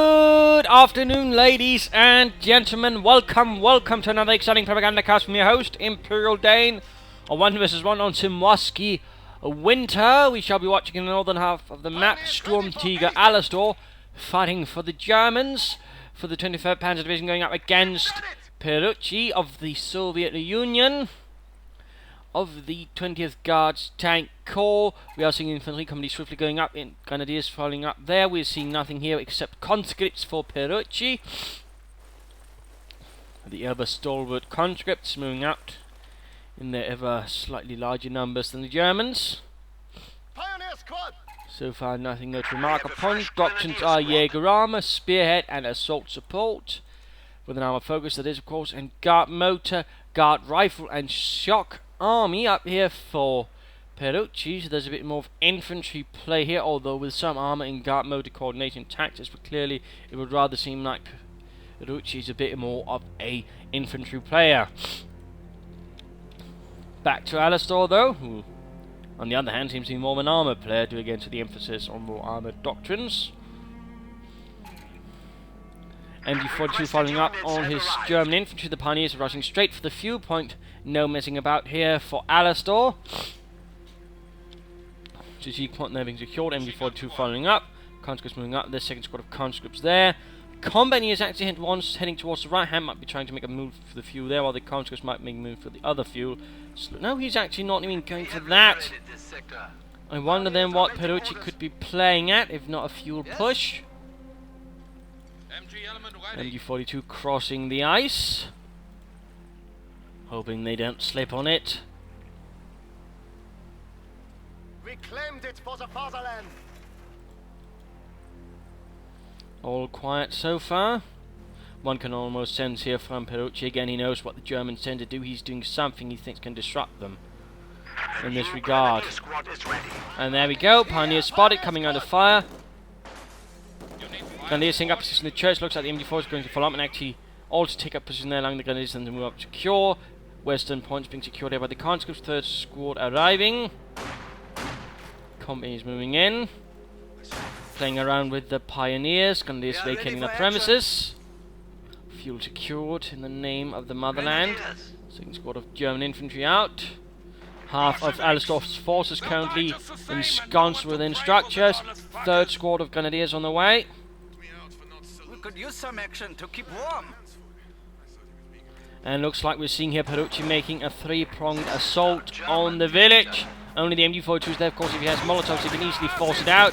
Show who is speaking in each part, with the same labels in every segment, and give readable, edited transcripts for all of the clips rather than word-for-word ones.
Speaker 1: Good afternoon, ladies and gentlemen. Welcome to another exciting Propagandacast from your host, Imperial Dane. A 1 vs 1 on Simwaski Winter. We shall be watching in the northern half of the map, SturmtigerAlastor fighting for the Germans, for the 23rd Panzer Division, going up against Peruci of the Soviet Union, of the 20th Guards Tank Corps. We are seeing infantry company swiftly going up, in grenadiers following up there. We're seeing nothing here except conscripts for Peruci. The ever stalwart conscripts moving out in their ever slightly larger numbers than the Germans.
Speaker 2: Pioneer squad.
Speaker 1: So far nothing to remark upon. Doctrines are Jaeger armor, spearhead and assault support, with an armor focus that is of course, and guard motor, guard rifle and shock army up here for Peruci. So there's a bit more of infantry play here, although with some armor and guard motor coordination tactics, but clearly it would rather seem like Peruci is a bit more of a infantry player. Back to Alastor though, who on the other hand seems to be more of an armor player, due again to the emphasis on more armored doctrines. MD42 following up on his German infantry. The pioneers are rushing straight for the fuel point. No messing about here for Alastor. GG point there being secured. MD42 following up. Conscripts moving up. There's second squad of conscripts there. Combat is actually heading towards the right hand. Might be trying to make a move for the fuel there, while the conscripts might make a move for the other fuel. So, no, he's actually not even going for that. I wonder then what Peruci could be playing at, if not a fuel push. MG42 crossing the ice, hoping they don't slip on it.
Speaker 2: We claimed it for the fatherland.
Speaker 1: All quiet so far. One can almost sense here from Peruci again, he knows what the Germans tend to do. He's doing something he thinks can disrupt them in this regard. And there we go, Pioneer spotted, coming under fire. Grenadiers taking up position in the church. Looks like the MD4 is going to follow up and actually also take up position there, allowing the Grenadiers then to move up secure. Western points being secured here by the conscripts. Third squad arriving. Company is moving in, playing around with the Pioneers. Grenadiers vacating the premises. Fuel secured in the name of the motherland. Second squad of German infantry out. Half of Alastor's forces currently ensconced within structures. Third squad of Grenadiers on the way.
Speaker 3: Could use some action to keep warm.
Speaker 1: And looks like we're seeing here Peruci making a three-pronged assault on the village. Only the MG42 is there, of course. If he has Molotovs, he can easily force it out.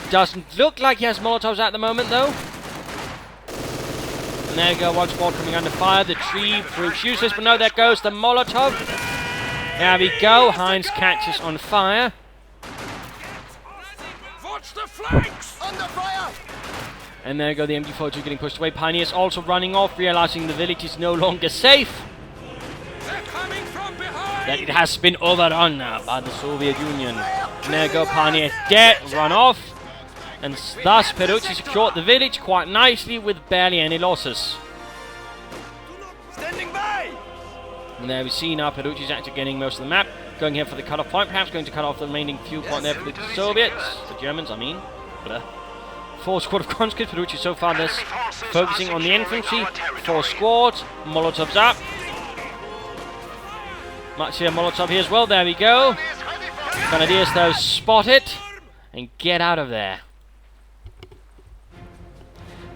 Speaker 1: Doesn't look like he has Molotovs at the moment, though. And there you go, one squad coming under fire. The tree proves useless, but no, there goes the Molotov. There we go, Heinz catches on fire.
Speaker 3: Watch the flanks!
Speaker 2: Under fire!
Speaker 1: And there you go, the MG42 getting pushed away. Pioneers also running off, realizing the village is no longer safe.
Speaker 3: They're coming from behind!
Speaker 1: That it has been overrun now by the Soviet Union. And there you go, Pioneers dead, run off. And thus Peruci secured the village quite nicely with barely any losses.
Speaker 3: Standing by!
Speaker 1: And there we see now Peruci's actually getting most of the map. Going here for the cut-off point, perhaps going to cut off the remaining fuel point there for the Soviets. The Germans, I mean. Fourth squad of conscripts. Peruci so far this focusing on the infantry. Four squads. Molotovs up. Might see a Molotov here as well. There we go. Grenadiers though spot it and get out of there.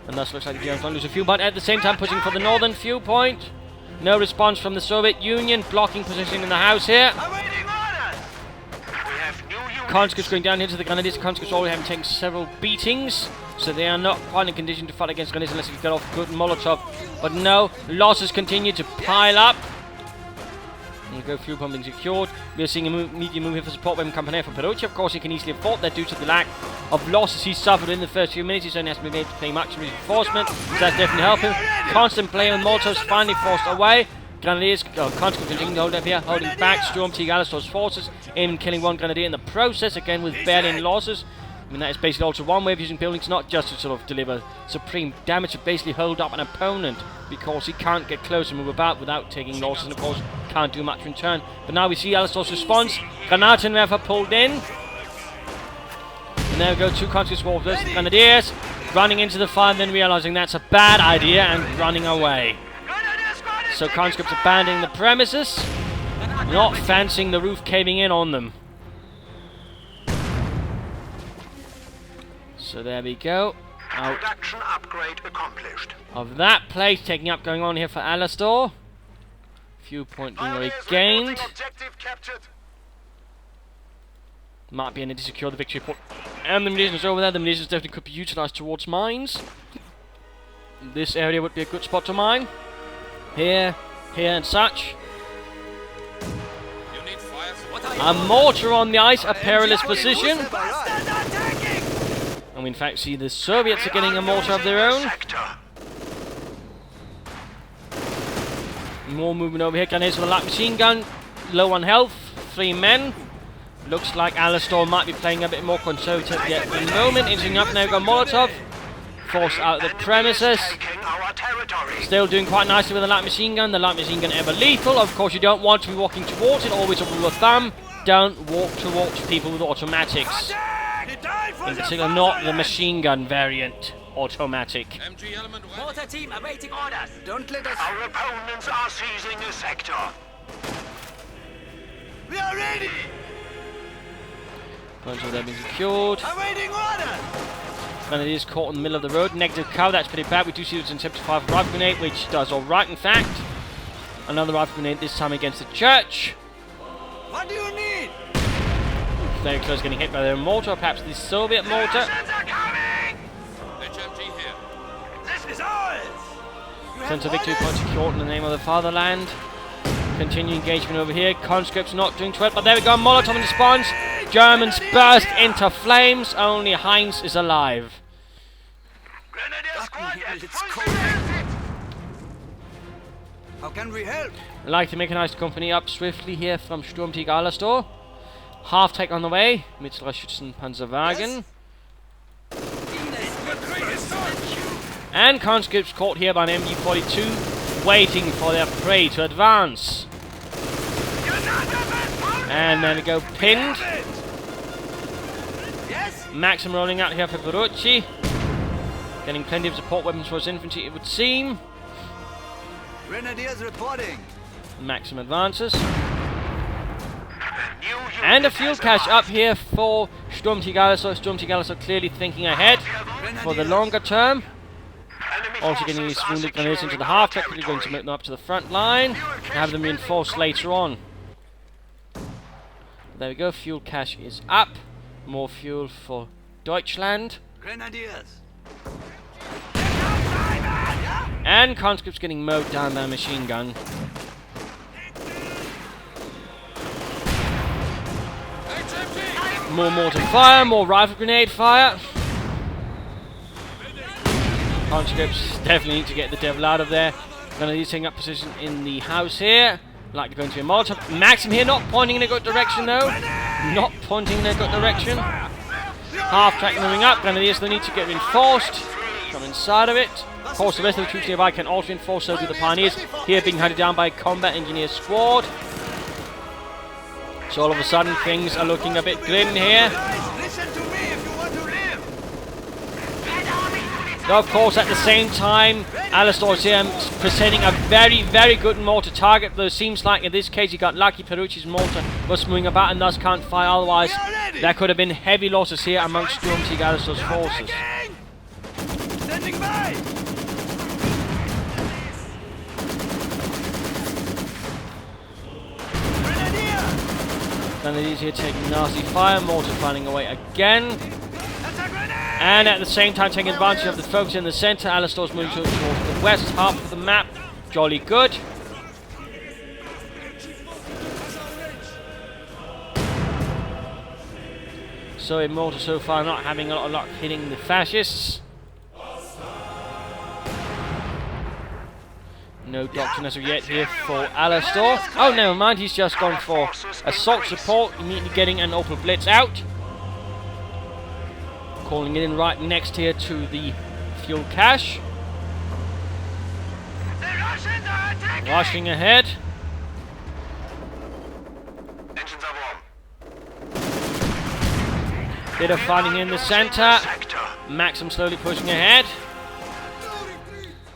Speaker 1: And thus looks like the Germans don't lose a fuel point. At the same time pushing for the northern fuel point. No response from the Soviet Union. Blocking position in the house here. Conscripts going down into the Grenadiers. Conscripts already having taken several beatings, so they are not quite in condition to fight against Grenadiers unless you get off good Molotov. But no, losses continue to pile up. There you go, fuel pumping secured. We are seeing a medium move here for support weapon company for Peruci. Of course, he can easily afford that due to the lack of losses he suffered in the first few minutes. He only has to be able to play much reinforcement, so that's definitely helping. Constant play with Molotovs finally forced away. Grenadiers, conscripts continuing to hold up here, holding back SturmtigerAlastor's forces, aiming killing one Grenadier in the process, again with barely any losses. I mean, that is basically also one way of using buildings, not just to sort of deliver supreme damage, to basically hold up an opponent, because he can't get close and move about without taking losses, and of course can't do much in turn. But now we see Alastor's response. Granatenwerfer pulled in. And there we go, two conscripts war versus the Grenadiers. running into the fire and then realizing that's a bad idea and running away. So conscripts abandoning the premises, not fancying the roof caving in on them. So there we go. Out
Speaker 2: Production upgrade accomplished.
Speaker 1: of that place, taking up going on here for Alastor. Few points being regained.
Speaker 2: Objective captured.
Speaker 1: Might be able to secure the victory point. And the munitions over there. The munitions definitely could be utilised towards mines. This area would be a good spot to mine. Here, here and such. A mortar on the ice, a perilous position. And we in fact see the Soviets are getting a mortar of their own. More movement over here. Grenades with a light machine gun. Low on health. 3 men. Looks like Alastor might be playing a bit more conservative yet at the moment. Inching up now, got Molotov. Forced out the premises. Still doing quite nicely with the light machine gun. The light machine gun ever lethal. Of course, you don't want to be walking towards it. Always a rule of thumb. Don't walk towards people with automatics. In particular, not the machine gun variant automatic.
Speaker 3: Mortar team awaiting orders. Don't let us.
Speaker 2: Our opponents are seizing a sector. We are ready.
Speaker 1: Points of them being secured.
Speaker 2: Awaiting orders.
Speaker 1: And it is caught in the middle of the road. Negative cover, that's pretty bad. We do see it's in 75 rifle grenade, which does alright in fact. Another rifle grenade, this time against the church.
Speaker 2: What do you need?
Speaker 1: Very close, getting hit by their mortar, perhaps the Soviet mortar.
Speaker 2: HMG here. This is ours.
Speaker 1: Sense of victory point secured in the name of the fatherland. Continue engagement over here. Conscripts not doing too well, but there we go. Molotov in response. Germans burst into flames. Only Heinz is alive.
Speaker 2: Grenadier squad at
Speaker 3: It's
Speaker 2: full
Speaker 3: cold.
Speaker 2: visit.
Speaker 3: How can we help?
Speaker 1: Like the mechanized company up swiftly here from SturmtigerAlastor. Half tank on the way. Mittelschützen Panzerwagen. And conscripts caught here by an MG-42, waiting for their prey to advance. And there we go, pinned. Maxim rolling out here for Peruci. Getting plenty of support weapons for his infantry, it would seem.
Speaker 3: Grenadiers reporting.
Speaker 1: Maxim advances. And a fuel cache up here for SturmtigerAlastor. SturmtigerAlastor clearly thinking ahead for the longer term. Also getting these wounded grenadiers into the half-track, we're going to move them up to the front line and have them reinforced later on. There we go, fuel cache is up. More fuel for Deutschland.
Speaker 3: Grenadiers.
Speaker 1: And conscripts getting mowed down by a machine gun. More mortar fire, more rifle grenade fire. Conscripts definitely need to get the devil out of there. Gonna need to take up position in the house here. Like to go into a Molotov. Maxim here, not pointing in a good direction though. Not pointing in a good direction. Half track moving up. Grenadiers they need to get reinforced. From inside of it. Of course, the rest of the troops nearby can also reinforce, so do the pioneers. Here being hunted down by a combat engineer squad. So all of a sudden things are looking a bit grim here.
Speaker 2: Listen to me if you want to live.
Speaker 1: Now, of course, at the same time, Alastor is here presenting a very, very good mortar target, though it seems like in this case he got lucky. Peruci's mortar was moving about and thus can't fire, otherwise there could have been heavy losses here amongst SturmtigerAlastor's forces.
Speaker 2: Standing by.
Speaker 1: Grenadiers here taking nasty fire, mortar finding away again. And at the same time taking advantage of the focus in the centre. Alastor's moving towards the west half of the map. Jolly good. So in mortar so far not having a lot of luck hitting the fascists. No doctrine as of yet here for Alastor. Oh, never mind, he's just gone for assault support, immediately getting an Opel Blitz out. Calling it in right next here to the fuel cache. Rushing ahead.
Speaker 2: Engines are warm.
Speaker 1: Bit of fighting in the centre. Maxim slowly pushing ahead.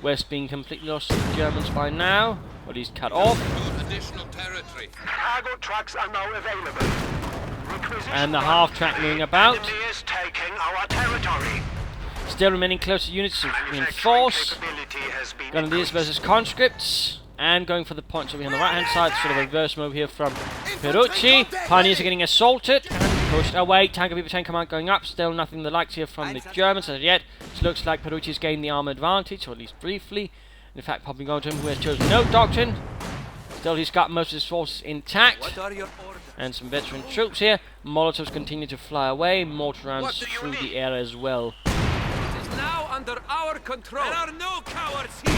Speaker 1: West being completely lost to the Germans by now. But he's cut off.
Speaker 3: Additional territory.
Speaker 2: Cargo trucks are now available.
Speaker 1: And the half-track moving about.
Speaker 2: Enemy is taking our territory.
Speaker 1: Still remaining close to units to reinforce. Grenadiers versus conscripts. And going for the points over here on the right-hand side. Sort of a reverse move here from Peruci. Pioneers are getting assaulted and pushed away. Tank of Beaver Tank Command going up. Still nothing the likes here from the Germans as yet. It looks like Peruci's gained the armor advantage, or at least briefly. In fact, popping on to him, who has chosen no doctrine. Still, he's got most of his forces intact.
Speaker 3: What are your orders?
Speaker 1: And some veteran troops here. Molotovs continue to fly away. Mortar rounds through the air as well.
Speaker 3: It is now under our control. There are no cowards here.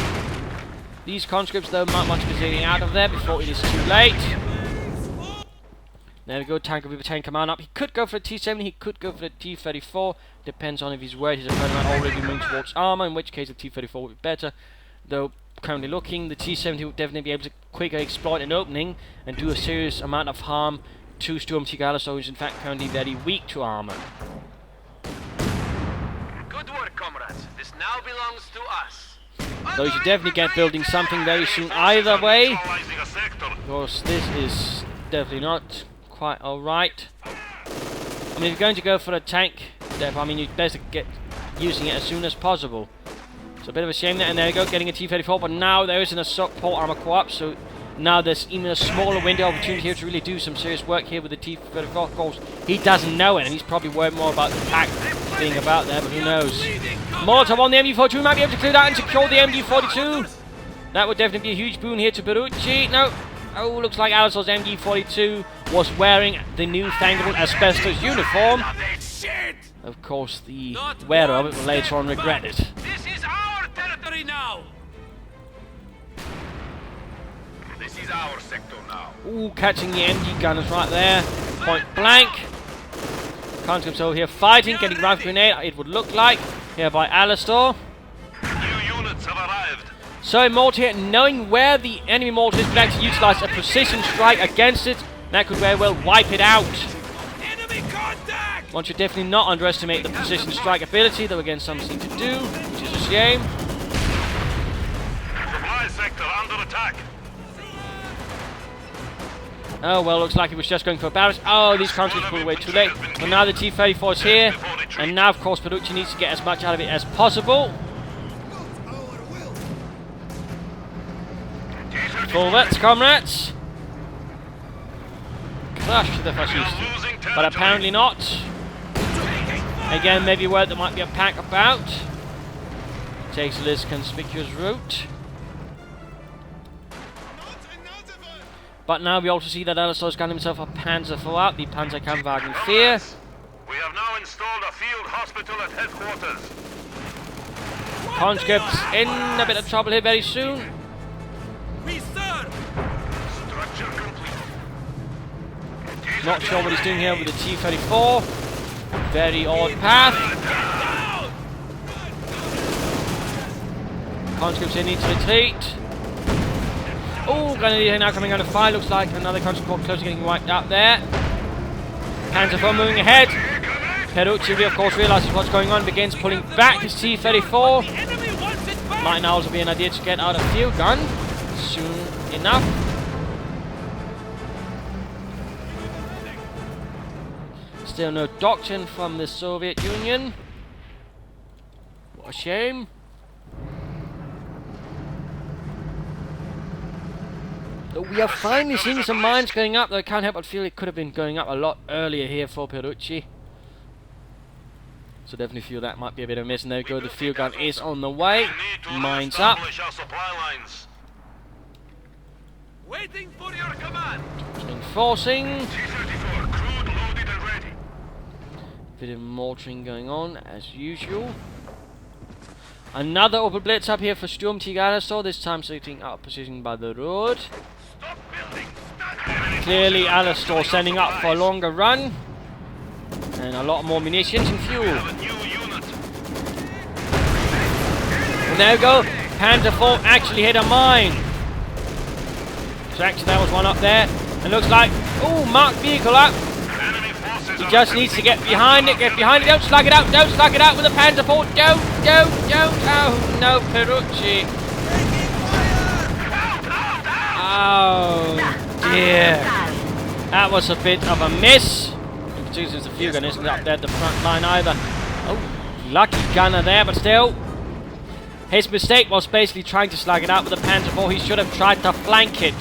Speaker 1: These conscripts, though, might want to be getting out of there before it is too late. There we go, Tank of Beaver Tank Command up. He could go for a T-70, he could go for the T-34. Depends on if he's worried his opponent might already moving towards armor, in which case the T-34 would be better. Though, currently looking, the T-70 would definitely be able to quickly exploit an opening and do a serious amount of harm to SturmtigerAlastor, who is in fact currently very weak to armor.
Speaker 3: Good work, comrades. This now belongs to us.
Speaker 1: Though you should definitely get building something very soon either way. Of course, this is definitely not quite alright. I mean, if you're going to go for a tank, I mean, you'd best get using it as soon as possible. So a bit of a shame there, and there you go, getting a T-34, but now there is an assault pole armor co-op, so now there's even a smaller window of opportunity here to really do some serious work here with the T-34. Of course, he doesn't know it, and he's probably worried more about the pack being about there, but who knows. Molotov on the MG42, might be able to clear that and secure the MG42. That would definitely be a huge boon here to Peruci. No. Oh, looks like Alastor's MG42 was wearing the newfangled asbestos uniform. Of course, the wearer of it will later on regret it.
Speaker 3: This is our territory now.
Speaker 2: This is our sector now.
Speaker 1: Ooh, catching the MG gunners right there. Point blank. Conscripts over here fighting, getting rifle grenade, it would look like, here by Alastor.
Speaker 2: New units have arrived.
Speaker 1: So mortar here, knowing where the enemy mortar is, would actually utilize a precision strike against it. That could very well wipe it out.
Speaker 3: Enemy contact.
Speaker 1: One should definitely not underestimate the precision strike ability, though again some seem to do, which is a shame.
Speaker 2: Supply sector under attack.
Speaker 1: Oh well, looks like he was just going for a barrage. Oh, these conscripts pulled away too late. But now the T-34 is here, and now of course Peruci needs to get as much out of it as possible. Forwards, comrades! Crush the fascists. But apparently not. Again, maybe word there might be a pack about. Takes a less conspicuous route. But now we also see that Alastor's got himself a Panzer IV out, the Panzerkampfwagen 4.
Speaker 2: We have now installed a field hospital at headquarters.
Speaker 1: Conscripts in a bit of trouble here very soon.
Speaker 3: We serve.
Speaker 2: Structure complete.
Speaker 1: Not sure what he's doing here with the T-34. Very odd path. Conscripts here need to retreat. Oh, Grenadier now coming under fire. Looks like another conscript close to getting wiped out there. Panzer IV moving ahead. Peruci, of course, realizes what's going on, begins pulling back his T-34. Might now also be an idea to get out a field gun soon enough. Still no doctrine from the Soviet Union. What a shame. We are finally seeing some mines going up, though I can't help but feel it could have been going up a lot earlier here for Peruci. So definitely feel that might be a bit of a miss. And there we go, the field gun is on the way. Mines up.
Speaker 3: Waiting for your command.
Speaker 1: Reinforcing.
Speaker 2: T-34 crude loaded and ready.
Speaker 1: Bit of mortaring going on as usual. Another open blitz up here for SturmtigerAlastor, this time sitting out position by the road.
Speaker 2: Stop building.
Speaker 1: Clearly Alastor sending up for a longer run. And a lot more munitions and fuel.
Speaker 2: Have a new unit.
Speaker 1: And there we go. Panzer IV actually hit a mine. So actually there was one up there. And looks like, oh, marked vehicle up.
Speaker 2: Enemy
Speaker 1: He just needs to get behind it, don't slug it out with a Panzer IV. Don't. Oh, no, Peruci. Oh, dear. That was a bit of a miss. In particular, since the field gun isn't up there at the front line either. Oh, lucky gunner there, but still. His mistake was basically trying to slug it out with the Panzer IV. He should have tried to flank it.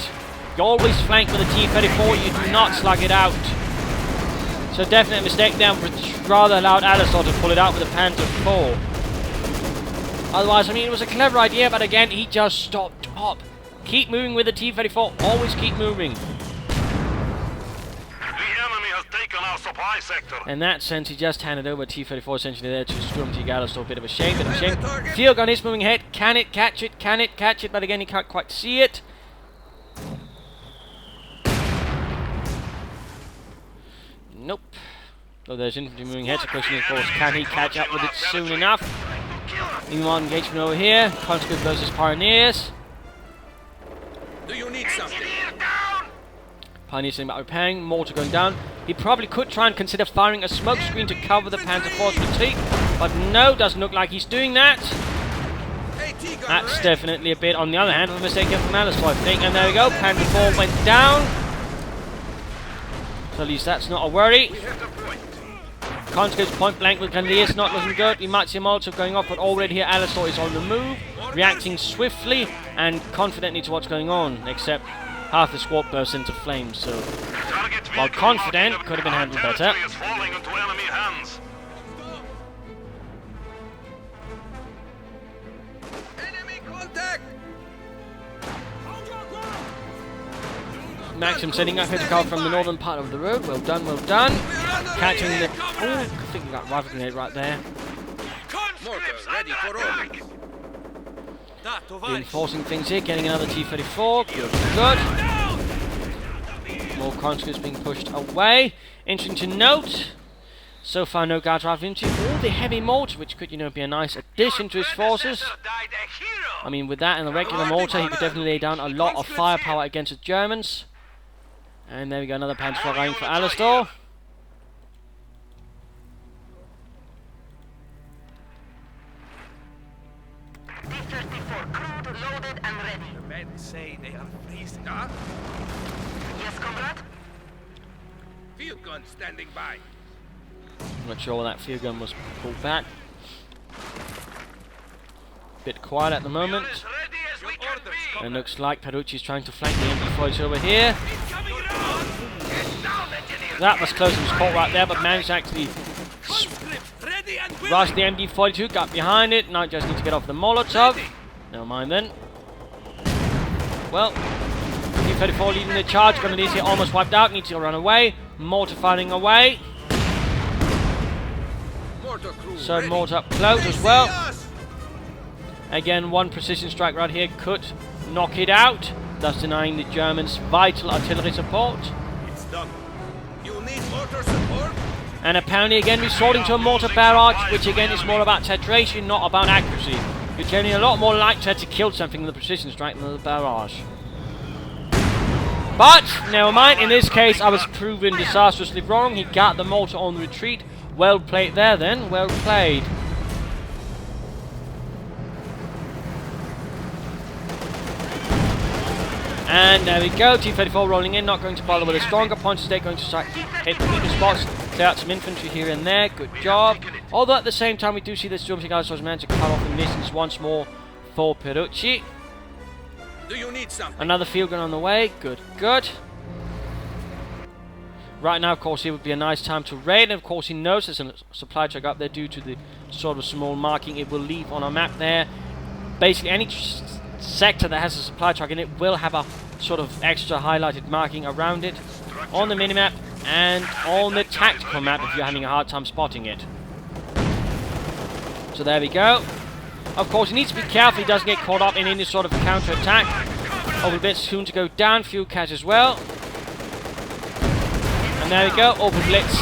Speaker 1: You always flank with a T-34, you do not slug it out. So definite mistake there, which rather allowed Alastor to pull it out with a Panzer IV. Otherwise, I mean, it was a clever idea, but again, he just stopped up. Keep moving with the T-34, always keep moving.
Speaker 2: Our supply sector.
Speaker 1: In that sense, he just handed over T-34 essentially there to SturmtigerAlastor. A bit of a shame, Field gun is moving ahead. Can it catch it? But again, he can't quite see it. Nope. So there's infantry moving ahead. So the question is, of course, can he catch up with it soon enough? Meanwhile, engagement over here. Conscript versus Pioneers.
Speaker 3: Do you need something?
Speaker 1: Pioneers sitting back repairing, mortar going down. He probably could try and consider firing a smoke screen to cover the Panzer IV's retreat, but no, doesn't look like he's doing that. That's definitely a bit, on the other hand, of a mistake from Alastor, I think. And there we go, Panzer IV went down. So at least that's not a worry. Conscripts point blank with Grenadiers, not looking good. We might see a Molotov going off, but already here Alastor is on the move, reacting swiftly and confidently to what's going on, except half the squad bursts into flames, so while confident, could have been handled better. Maxim setting up here to cover from the northern part of the road. Well done, well done. Catching the... Oh, I think we got rifle grenade right there.
Speaker 3: Ready for orders.
Speaker 1: Reinforcing things here, getting another T-34. Good. More conscripts being pushed away. Interesting to note, so far no guards rifle into all the heavy mortar, which could, be a nice addition to his forces. I mean, with that and the regular mortar, he could definitely lay down a lot of firepower against the Germans. And there we go, another Panzer IV going for Alastor.
Speaker 4: T-34 crewed, loaded and ready.
Speaker 3: The men say they are freezing. Huh?
Speaker 4: Yes, comrade?
Speaker 3: Field gun standing by.
Speaker 1: I'm not sure why that field gun was pulled back. Bit quiet at the moment. And looks like Perucci's trying to flank the MD-40s over here. That was close, he was caught right there, but managed to actually rush the MD-42, got behind it. Now just need to get off the Molotov. Never mind then. Well, T-34 leading the charge. Grenadiers here almost wiped out. Needs to run away. Mortar firing away. So mortar up close as well. Again, one precision strike right here could knock it out, thus denying the Germans vital artillery support.
Speaker 3: It's done. You need mortar support?
Speaker 1: And apparently again resorting to a mortar barrage, which again is more about saturation, not about accuracy. You're generally a lot more likely to kill something with a precision strike than with a barrage. But, never mind, in this case I was proven disastrously wrong. He got the mortar on the retreat. Well played there then, well played. And there we go, T-34 rolling in, not going to bother with a stronger punch, instead going to start hit the weaker spots, clear out some infantry here and there, good job. Although at the same time we do see that SturmtigerAlastor managed to cut off the distance once more for Peruci.
Speaker 3: Do you need something?
Speaker 1: Another field gun on the way, good, good. Right now, of course, here would be a nice time to raid, and of course he knows there's a supply truck up there due to the sort of small marking it will leave on our map there. Basically, any sector that has a supply truck in it will have a sort of extra highlighted marking around it on the minimap and on the tactical map if you're having a hard time spotting it. So there we go. Of course, he needs to be careful he doesn't get caught up in any sort of counter-attack. Over bits soon to go down, fuel cache as well. And there we go, open blitz.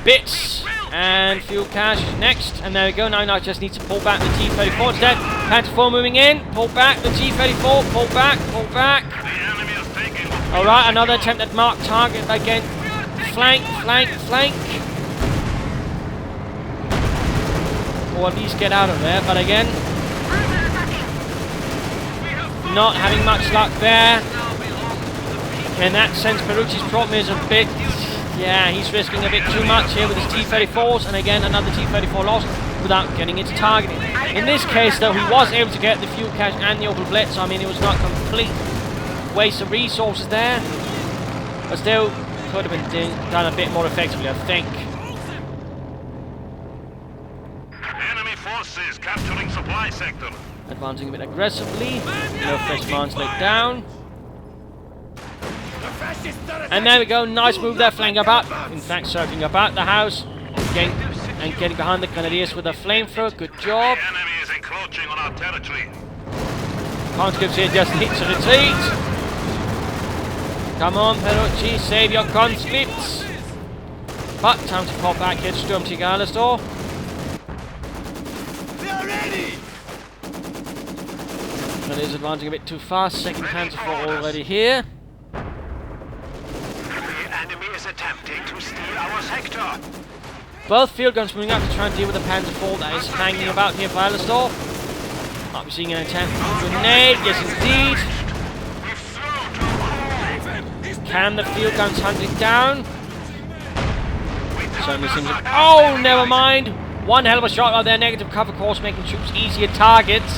Speaker 1: Bits and fuel cache next. And there we go, now I just need to pull back the T-34 instead. Panzer IV moving in, pull back the T-34, pull back, pull back. Alright, another attempt at mark target again. flank, flank, flank. Or at least get out of there, but again, not having much luck there. In that sense, Peruci's problem is a bit... Yeah, he's risking a bit too much here with his T-34s, and again, another T-34 lost without getting into targeting. In this case, though, he was able to get the fuel cache and the orbital blitz, so I mean, it was not a complete waste of resources there, but still, could have been done a bit more effectively, I think.
Speaker 2: Enemy forces capturing supply sector.
Speaker 1: Advancing a bit aggressively. No fresh mines laid down. And there we go, nice move there, flanking about. In fact, circling about the house. Getting behind the Grenadiers with a flamethrower. Good job.
Speaker 2: The enemy is encroaching on our territory.
Speaker 1: Conscripts here just need to retreat. Come on, Peruci, save your conscripts. But time to pop back here to SturmtigerAlastor.
Speaker 3: We are ready!
Speaker 1: Grenadiers advancing a bit too fast. Second Panzer IV already here.
Speaker 2: The enemy is attempting to steal our sector.
Speaker 1: Both field guns moving up to try and deal with the Panzer IV that is hanging about here for Alastor. Might be seeing an attempt with a grenade. Yes, indeed. Can the field guns hunt it down? Certainly seems like... Oh, never mind. One hell of a shot right there. Negative cover course, making troops easier targets.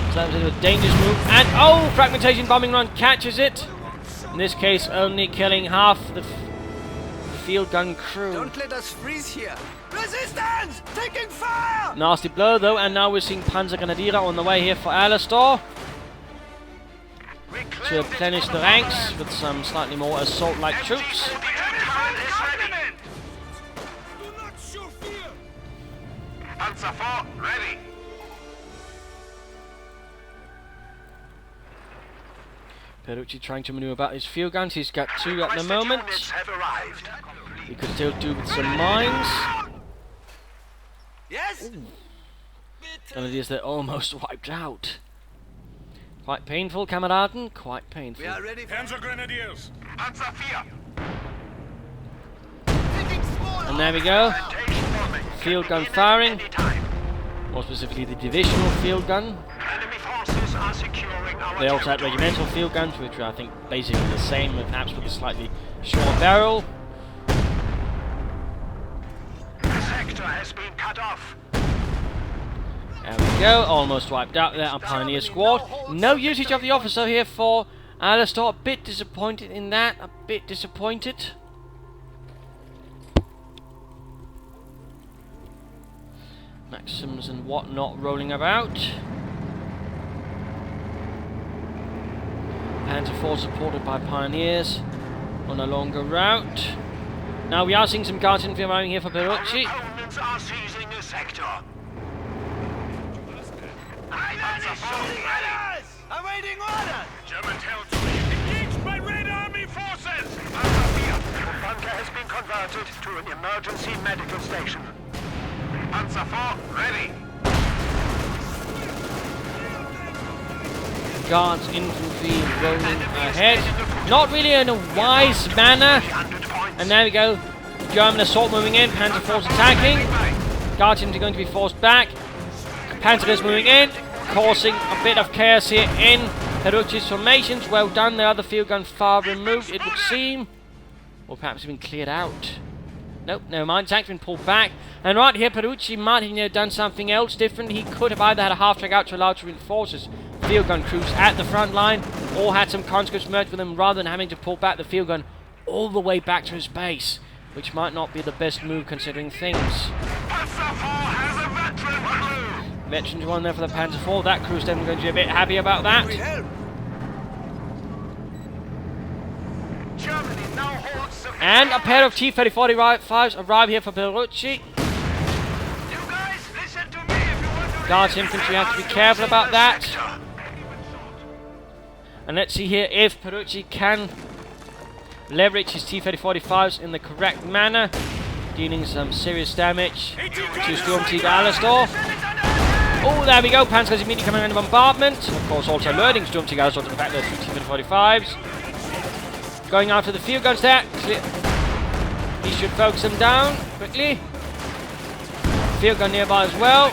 Speaker 1: So that was a dangerous move. And, oh, fragmentation bombing run catches it. In this case, only killing half the field gun crew.
Speaker 3: Don't let us freeze here. Resistance! Taking fire!
Speaker 1: Nasty blow though, and now we're seeing Panzer Grenadier on the way here for Alastor to replenish the ranks with some slightly more assault-like troops.
Speaker 2: Panzer IV ready.
Speaker 1: Peruci trying to maneuver about his field guns. He's got 2 at the moment.
Speaker 2: Have arrived.
Speaker 1: He could still do with some mines.
Speaker 3: Yes?
Speaker 1: Grenadiers, they're almost wiped out. Quite painful, Kameraden. Quite painful.
Speaker 3: We are ready for...
Speaker 2: Panzer Grenadiers. Panzer IV.
Speaker 1: And there we go. Field gun firing. More specifically, the divisional field gun.
Speaker 2: Enemy forces are securing our
Speaker 1: They also had regimental field guns, which are, I think, basically the same, perhaps with a slightly shorter barrel.
Speaker 2: The sector has been cut off.
Speaker 1: There we go, almost wiped out there, our Pioneer Squad. No usage of the officer here for Alastor. A bit disappointed in that, a bit disappointed. Maxims and whatnot rolling about. Panzer IV supported by Pioneers on a longer route. Now we are seeing some guards infantry arriving here for Peruci.
Speaker 2: Opponents are seizing the sector.
Speaker 3: Awaiting orders!
Speaker 2: German territory engaged by Red Army forces. The bunker has been converted to an emergency medical station. Panzer IV ready.
Speaker 1: Guards infantry rolling ahead. Not really in a wise manner. And there we go. German assault moving in. Panzer IV's attacking. Guards infantry going to be forced back. Panzer is moving in, causing a bit of chaos here in Peruci's formations. Well done. The other field gun far removed, it would seem. Or perhaps even cleared out. Nope, never mind. Tank's been pulled back. And right here, Peruci might have done something else different. He could have either had a half-track out to allow to reinforce his field gun crews at the front line, or had some conscripts merge with them rather than having to pull back the field gun all the way back to his base, which might not be the best move considering things.
Speaker 2: Panzer IV has a veteran crew.
Speaker 1: Veterans one there for the Panzer IV. That crew's definitely going to be a bit happy about that.
Speaker 3: We help!
Speaker 2: Germany now holds the
Speaker 1: And a pair of T-34-5s arrive here for Peruci.
Speaker 2: You guys, listen to me if you want to...
Speaker 1: Guards infantry have to be careful about that. And let's see here if Peruci can leverage his T-34-5s in the correct manner, dealing some serious damage to SturmtigerAlastor. Oh, there we go. Panzer is immediately coming under bombardment. Of course, also alerting SturmtigerAlastor to the fact there's 2 T-34-5s. Going after the field guns there. He should focus them down quickly. Field gun nearby as well.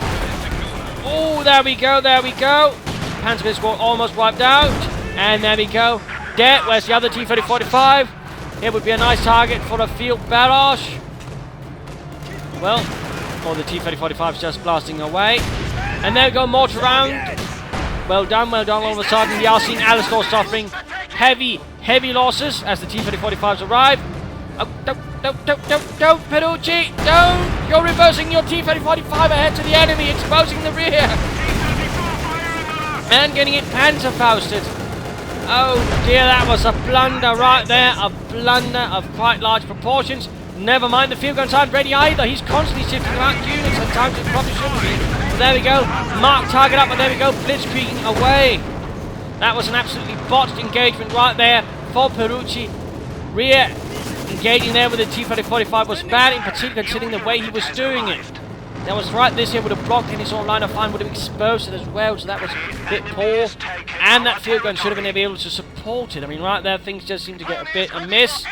Speaker 1: Oh, there we go, there we go. Panzer squad almost wiped out. And there we go. There, where's the other T-3045? It would be a nice target for a field barrage. Well, the T-3045 is just blasting away. And there we go, mortar round. Well done, well done. All of a sudden, we are seeing Alastor suffering heavy losses as the T-3045s arrive. Oh, don't, Peruci, don't! You're reversing your T-3045 ahead to the enemy, exposing the rear. And getting it panzer-fausted. Oh dear, that was a blunder right there, a blunder of quite large proportions. Never mind, the field guns aren't ready either. He's constantly shifting around units, at times it probably shouldn't be. But there we go, mark target up, and there we go, blitzkrieging away. That was an absolutely botched engagement right there for Peruci. Rear engaging there with the T-3045 was bad, in particular considering the way he was doing it. That was right, this here would have blocked any sort of line of fire, would have exposed it as well, so that was a bit poor. And that field gun should have been able to support it. I mean, right there, things just seem to get a bit amiss.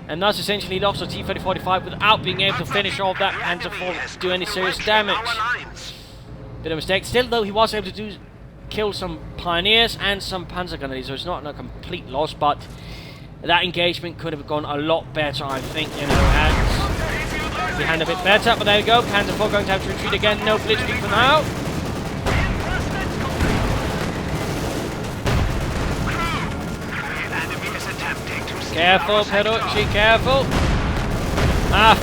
Speaker 1: And thus essentially lost the T-3045 without being able to finish off that Panzer IV, do any serious damage. Bit of a mistake. Still, though, he was able to kill some pioneers and some panzer gunners, so it's not a complete loss, but that engagement could have gone a lot better, I think, in her hands. Behind a bit better, but there we go. Panzer IV going to have to retreat again. No blitzkrieg for now. Careful, Peruci, careful.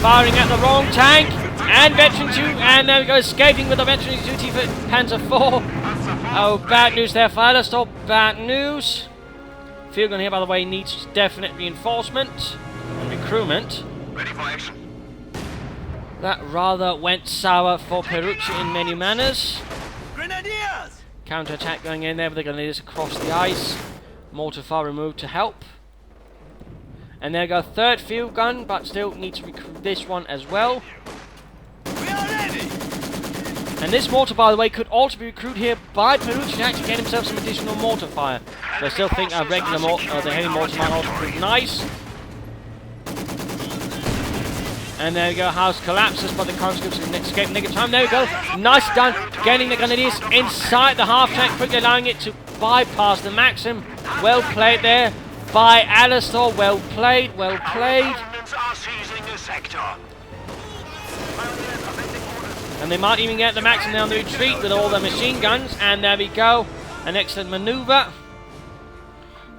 Speaker 1: Firing at the wrong tank. And Veteran 2, and there we go, escaping with the Veteran 2 for Panzer IV. Oh, bad news there for Alastor, bad news. Field gun here, by the way, needs definite reinforcement and recruitment.
Speaker 2: Ready for action.
Speaker 1: That rather went sour for Peruci in many manners.
Speaker 3: Grenadiers!
Speaker 1: Counter-attack going in there with the grenadiers across the ice. Mortar fire removed to help. And there we go, third field gun, but still needs to recruit this one as well.
Speaker 3: We are ready!
Speaker 1: And this mortar, by the way, could also be recruited here by Peruci to actually get himself some additional mortar fire. So I still think a regular mortar, the heavy mortar might also prove nice. And there we go, house collapses, but the conscripts can escape negative time. There we go, nice done, getting the grenadiers inside the half-tank, quickly allowing it to bypass the Maxim. Well played there by Alastor, well played, well played. And they might even get the Maxim down the retreat with all their machine guns. And there we go, an excellent maneuver.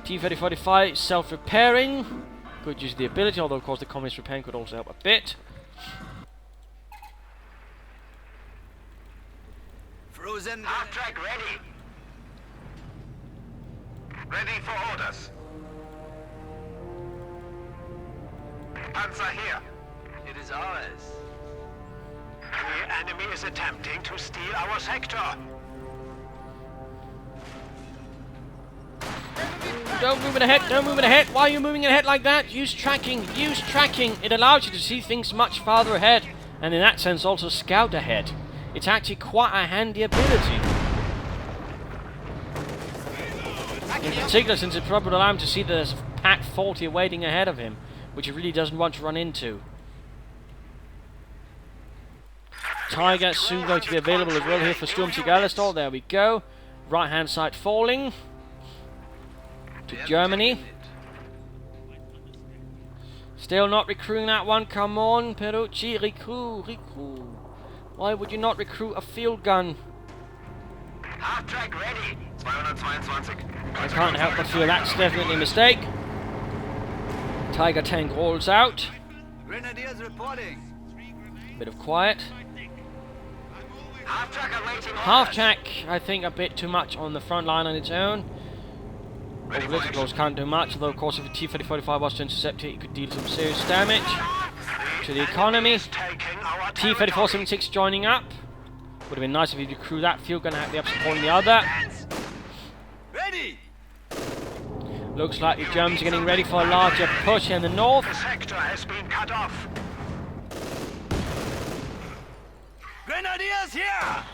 Speaker 1: T-3045 self-repairing. Good use of the ability, although of course the communist repairing could also help a bit.
Speaker 3: Frozen.
Speaker 2: Half-track ready. Ready for orders. Panzer here.
Speaker 3: It is ours.
Speaker 2: The enemy is attempting to steal our sector.
Speaker 1: Don't move it ahead, don't move it ahead. Why are you moving ahead like that? Use tracking, use tracking. It allows you to see things much farther ahead. And in that sense also scout ahead. It's actually quite a handy ability. In particular since it probably allows him to see that there's a pack 40 waiting ahead of him, which he really doesn't want to run into. Tiger soon going to be available as well here for SturmtigerAlastor. There we go. Right hand side falling to Germany. Still not recruiting that one. Come on, Peruci, recruit. Why would you not recruit a field gun?
Speaker 2: Half-track ready. 222.
Speaker 1: I can't help but feel that's definitely a mistake. Tiger tank rolls out.
Speaker 3: Grenadiers reporting.
Speaker 1: Bit of quiet.
Speaker 2: Half-track awaiting
Speaker 1: Half-track, I think, a bit too much on the front line on its own. Overlift can't do much, although of course if a T-3045 was to intercept it, it could deal some serious damage to the economy. T-3476 joining up. Would have been nice if you could crew that field gun out the up supporting the other.
Speaker 3: Ready!
Speaker 1: Looks like the Germans are getting ready for a larger push in the north.
Speaker 2: The sector has been cut off.
Speaker 3: Grenadiers here!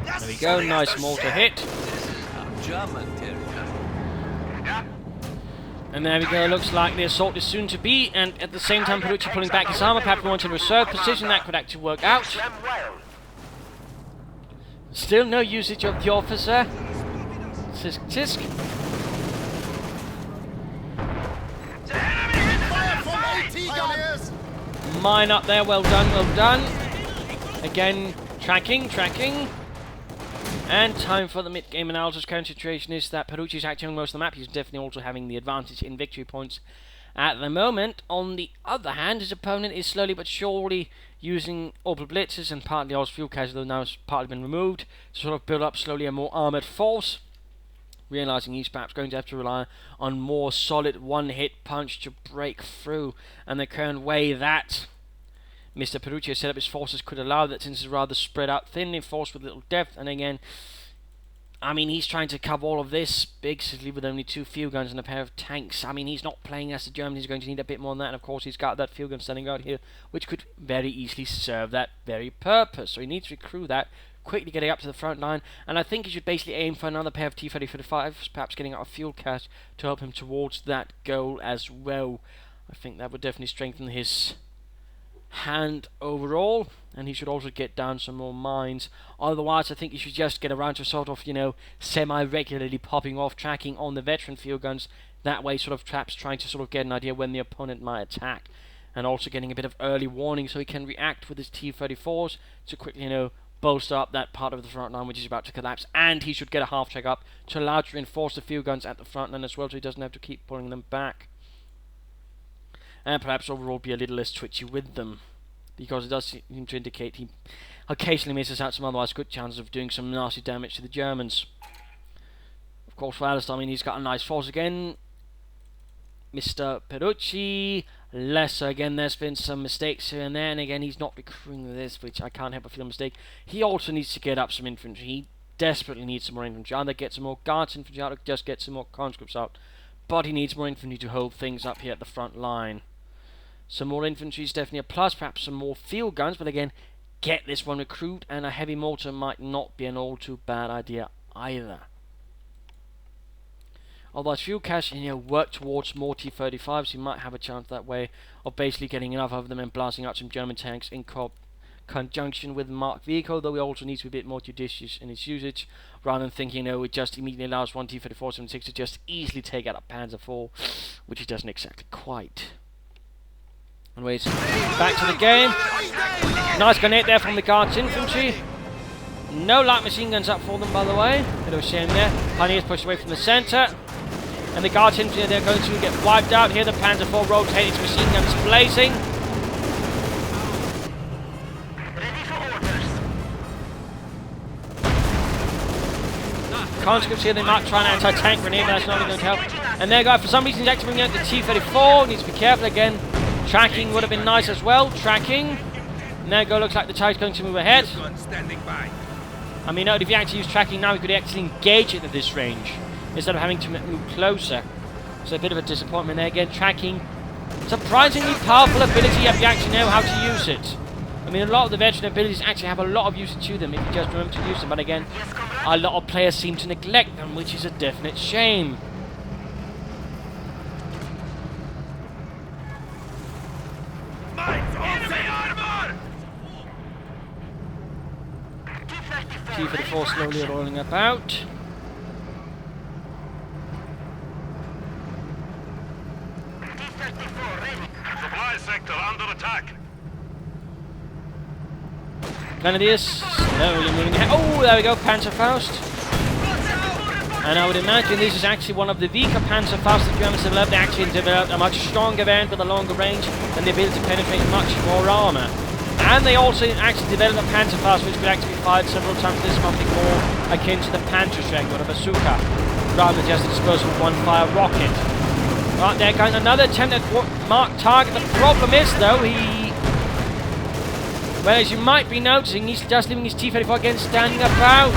Speaker 3: Yes,
Speaker 1: There we go, nice
Speaker 3: sir.
Speaker 1: mortar hit.
Speaker 3: This is our German territory.
Speaker 2: Yeah.
Speaker 1: And there we go, looks like the assault is soon to be, and at the same time Peruci pulling back his armor, perhaps wants to reserve position, that could actually work out.
Speaker 2: Them well.
Speaker 1: Still no usage of the officer. Tisk tisk. Mine up there, well done, well done. Again, tracking. And time for the mid-game analysis. Current situation is that Peruci is actually on most of the map. He's definitely also having the advantage in victory points at the moment. On the other hand, his opponent is slowly but surely using orbital blitzes and partly also fuel caches, though now it's partly been removed, to sort of build up slowly a more armoured force. Realising he's perhaps going to have to rely on more solid one-hit punch to break through. And the current way that Mr. Peruci has set up his forces could allow that, since it's rather spread out thinly, forced with little depth. And again, I mean, he's trying to cover all of this basically with only 2 field guns and a pair of tanks. I mean, he's not playing as the Germans. He's going to need a bit more than that. And of course, he's got that field gun standing out here, which could very easily serve that very purpose. So he needs to recruit that, quickly getting up to the front line. And I think he should basically aim for another pair of T-35s, perhaps getting out a fuel cache to help him towards that goal as well. I think that would definitely strengthen his hand overall, and he should also get down some more mines. Otherwise, I think he should just get around to sort of, you know, semi-regularly popping off, tracking on the veteran field guns. That way, sort of traps trying to sort of get an idea when the opponent might attack, and also getting a bit of early warning so he can react with his T-34s to quickly, you know, bolster up that part of the front line which is about to collapse. And he should get a half check up to allow to reinforce the field guns at the front line as well, so he doesn't have to keep pulling them back. And perhaps overall be a little less twitchy with them, because it does seem to indicate he occasionally misses out some otherwise good chances of doing some nasty damage to the Germans. Of course, for Alastor, I mean, he's got a nice force again. Mr. Peruci, lesser again. There's been some mistakes here and there, and again, he's not recruiting with this, which I can't help but feel a mistake. He also needs to get up some infantry. He desperately needs some more infantry. Either get some more guards infantry out or just get some more conscripts out. But he needs more infantry to hold things up here at the front line. Some more infantry is definitely a plus, perhaps some more field guns, but again, get this one recruit, and a heavy mortar might not be an all too bad idea either. Otherwise, fuel cache, you know, work towards more T-35s. You might have a chance that way of basically getting enough of them and blasting out some German tanks in conjunction with the Mark vehicle, though we also need to be a bit more judicious in its usage, rather than thinking, you know, it just immediately allows one T-34-76 to just easily take out a Panzer IV, which it doesn't exactly quite. Anyways, back to the game. Nice grenade there from the Guards infantry. No light machine guns up for them, by the way. Bit of a shame there. Pioneers pushed away from the centre. And the Guards infantry, they're going to get wiped out here. The Panzer IV rotates, machine guns blazing.
Speaker 4: Ready for orders.
Speaker 1: Conscripts here, they might try an anti-tank grenade, but that's not going to help. And there you go, for some reason he's actually bringing out the T-34. Needs to be careful again. Tracking would have been nice as well. Tracking. And there you go, looks like the TIE's going to move ahead. I mean, if you actually use tracking now, you could actually engage it at this range instead of having to move closer. So a bit of a disappointment there. Again, tracking. Surprisingly powerful ability if you actually know how to use it. I mean, a lot of the veteran abilities actually have a lot of usage to them if you just remember to use them. But again, a lot of players seem to neglect them, which is a definite shame. T-34 slowly rolling about.
Speaker 4: T-34 ready.
Speaker 2: Supply sector under attack.
Speaker 1: Grenadiers slowly moving ahead. Oh, there we go, Panzerfaust. And I would imagine this is actually one of the weaker Panzerfausts the Germans developed. They actually developed a much stronger variant with a longer range and the ability to penetrate much more armour. And they also actually developed a Panzerfaust which could actually be fired several times. This might be more akin to the Panzerschreck or a bazooka, rather than just a disposable one-fire rocket. Right, there going another attempt at mark target. The problem is, though, well, as you might be noticing, he's just leaving his T-34 again standing about.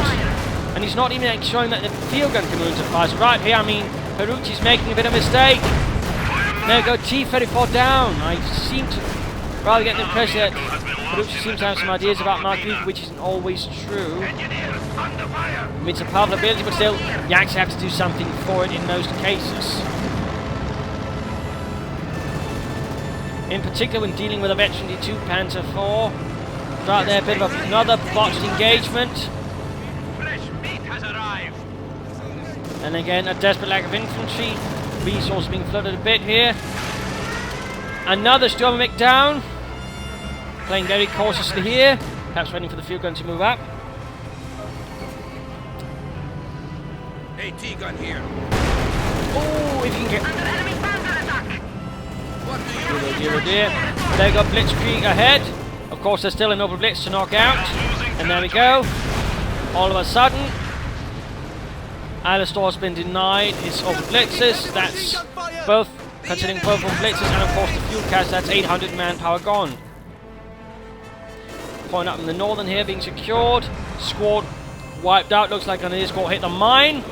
Speaker 1: And he's not even showing that the field gun can move into fire. So right here, I mean, Peruci's making a bit of a mistake. There we go, T-34 down. I seem to rather get the impression that Peruci seems to have some ideas about Mark V, which isn't always true. I mean, it's a powerful ability, but still, you actually have to do something for it in most cases. in particular when dealing with a veteran D2 Panzer IV. Right there, a bit of another botched engagement.
Speaker 2: Fresh meat has arrived.
Speaker 1: And again, a desperate lack of infantry. Resource being flooded a bit here. Another Sturmtiger down. Playing very cautiously here. Perhaps waiting for the field gun to move up.
Speaker 3: AT gun here.
Speaker 1: Oh, if you can get...
Speaker 4: Under enemy panzer attack.
Speaker 3: What do you
Speaker 1: Oh dear, oh dear. They got Blitzkrieg ahead. Of course, there's still a noble blitz to knock out. And there we go. All of a sudden, Alastor's been denied his over blitzes. That's both, considering both over blitzes and of course the fuel cast, that's 800 manpower gone. Point up in the northern here being secured. Squad wiped out. Looks like Grenadier Squad hit the mine.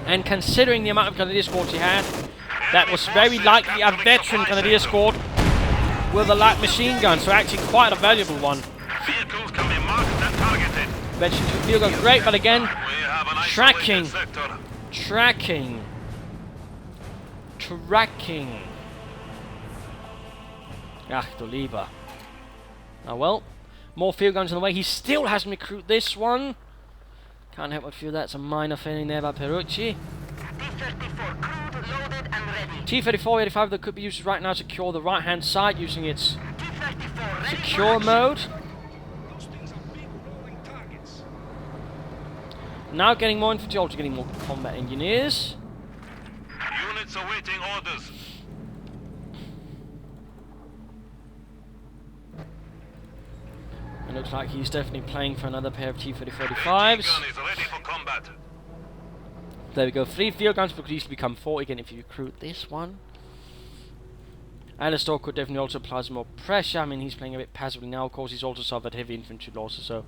Speaker 1: And considering the amount of Grenadier Squads he had, that was very likely a veteran Grenadier Squad with a light machine gun, so actually quite a valuable one.
Speaker 2: Vehicles can be marked and targeted.
Speaker 1: Veteran field gun, great, but again,
Speaker 2: We have an
Speaker 1: Tracking.
Speaker 2: isolated sector.
Speaker 1: tracking. Ach, du lieber. Oh well, more field guns on the way. He still hasn't recruited this one. Can't help but feel that's a minor failing there by Peruci.
Speaker 4: T-34 crewed, loaded and ready.
Speaker 1: T-34-85 that could be used right now to secure the right-hand side using its
Speaker 4: T-34 ready.
Speaker 1: secure mode. Now getting more infantry, also getting more combat engineers.
Speaker 2: Units awaiting orders.
Speaker 1: It looks like he's definitely playing for another pair of T-34-85s.
Speaker 2: Gun is ready for combat.
Speaker 1: There we go, 3 field guns, but could easily become 4 again if you recruit this one. Alastor could definitely also apply some more pressure. I mean, he's playing a bit passively now. Of course, he's also suffered heavy infantry losses, so of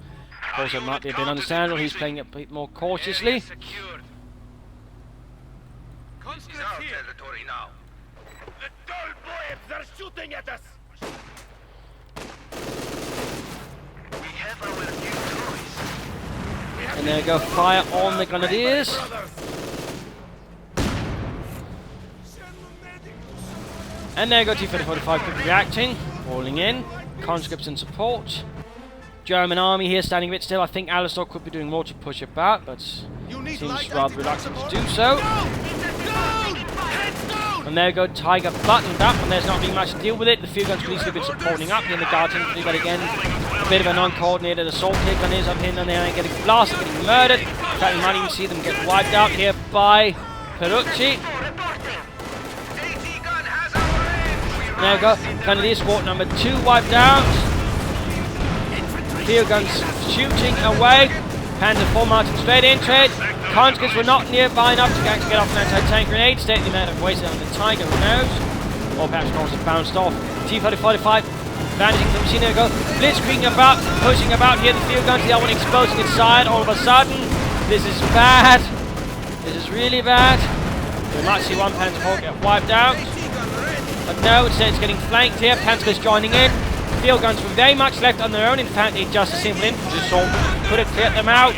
Speaker 1: course it might be a bit understandable. He's playing a bit more cautiously.
Speaker 3: secured?
Speaker 2: Conscripts here.
Speaker 3: Territory now.
Speaker 2: The dull boys are shooting at us.
Speaker 3: We have our new toys.
Speaker 1: And there we go, fire on the Grenadiers. And there you go, T-34-85 quickly reacting, rolling in, conscripts in support. German army here standing a bit still. I think Alastor could be doing more to push it back, but seems rather reluctant to do so. And there you go, Tiger buttoned up, and there's not really much to deal with it. The field guns police have been supporting up here in the guard infantry, but again, a bit of an uncoordinated assault here. Gunners up here and they are getting blasted, getting murdered. In fact, we might even see them get wiped out here by Peruci. There we go, Grenadier Squad number 2 wiped out. Field guns shooting away. Panzer IV marching straight into it. Conscripts were not nearby enough to get off an anti-tank grenade. State the amount of wasted on the Tiger, who knows? Or perhaps Cross has bounced off. T-34-85 vanishing from the machine. There we go. Blitzkrieg about, pushing about here. The field guns, the other one exposing its side all of a sudden. This is bad. This is really bad. We might see one Panzer IV get wiped out. But no, instead it's getting flanked here. Panzer's joining in. Field guns were very much left on their own. In fact, it's just a simple infantry assault could have cleared them out.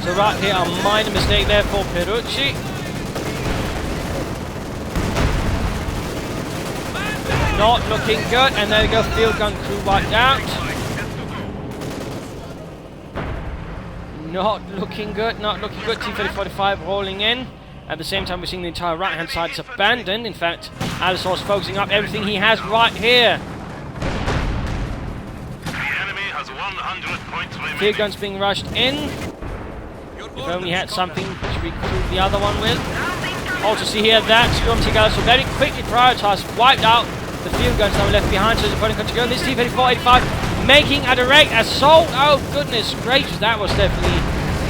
Speaker 1: So right here, a minor mistake there for Peruci. Not looking good, and there we go, field gun crew wiped out. Not looking good, not looking good. T-34-85 rolling in. At the same time, we're seeing the entire right-hand side is abandoned. In fact, Alastor's focusing up everything he has right here.
Speaker 2: The enemy has 100 points remaining.
Speaker 1: Field guns being rushed in. If only had something to recruit the other one with. Also see here that SturmtigerAlastor very quickly prioritized, wiped out the field guns that were left behind, so the opponent could go. This T-34-85 making a direct assault. Oh goodness gracious, that was definitely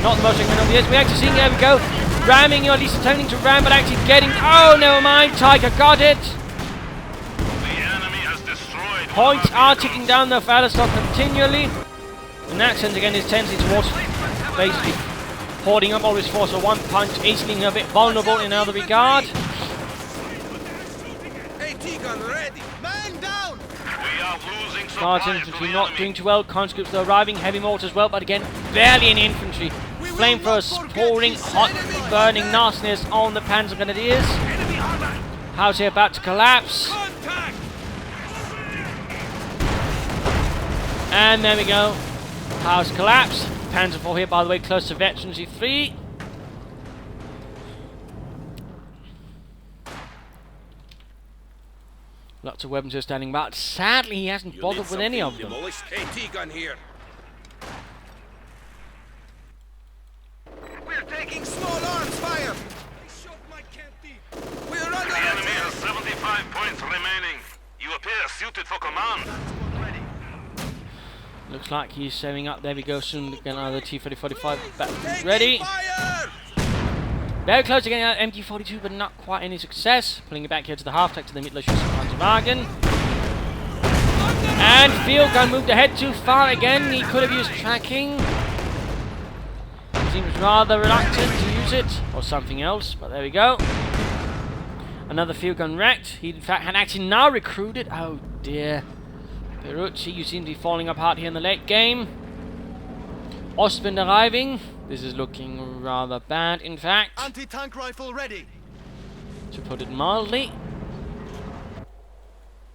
Speaker 1: not the most recommendable of the years. We actually seeing, there we go, ramming, or at least attempting to ram, but actually getting, oh never mind, Tiger got it.
Speaker 2: The enemy has destroyed.
Speaker 1: Points are ticking down though for Alastor continually. In that sense again, his tendency towards basically hoarding up all his force for one punch is leaving a bit vulnerable in another regard.
Speaker 3: AT gun ready. Man down.
Speaker 2: We are losing
Speaker 1: Guards
Speaker 2: supplies to
Speaker 1: infantry
Speaker 2: the
Speaker 1: not
Speaker 2: enemy.
Speaker 1: doing too well. Conscripts are arriving, heavy mortars as well, but again, barely any infantry. flamethrowers pouring hot, burning nastiness on the Panzer Grenadiers. How's he about to collapse? And there we go. House collapsed. Panzer IV here, by the way, close to Veterans E3. Lots of weapons are standing by. Sadly, he hasn't bothered with any of them.
Speaker 5: Demolished KT gun here.
Speaker 3: We're taking small arms fire. We're under
Speaker 2: The enemy
Speaker 3: attack.
Speaker 2: has 75 points remaining. You appear suited for command.
Speaker 1: Looks like he's setting up. There we go. Soon get another T-3045 back ready.
Speaker 3: Fire!
Speaker 1: Very close to getting out MG42, but not quite any success. Pulling it back here to the half-track to the Mittler Panzerwagen. And field gun moved ahead too far again. He could have used tracking. Seems rather reluctant to use it, or something else, but there we go. Another field gun wrecked. He in fact had actually now recruited. Oh dear. Peruci, you seem to be falling apart here in the late game. Ostwind arriving. This is looking rather bad, in fact,
Speaker 3: Anti-tank rifle ready.
Speaker 1: to put it mildly.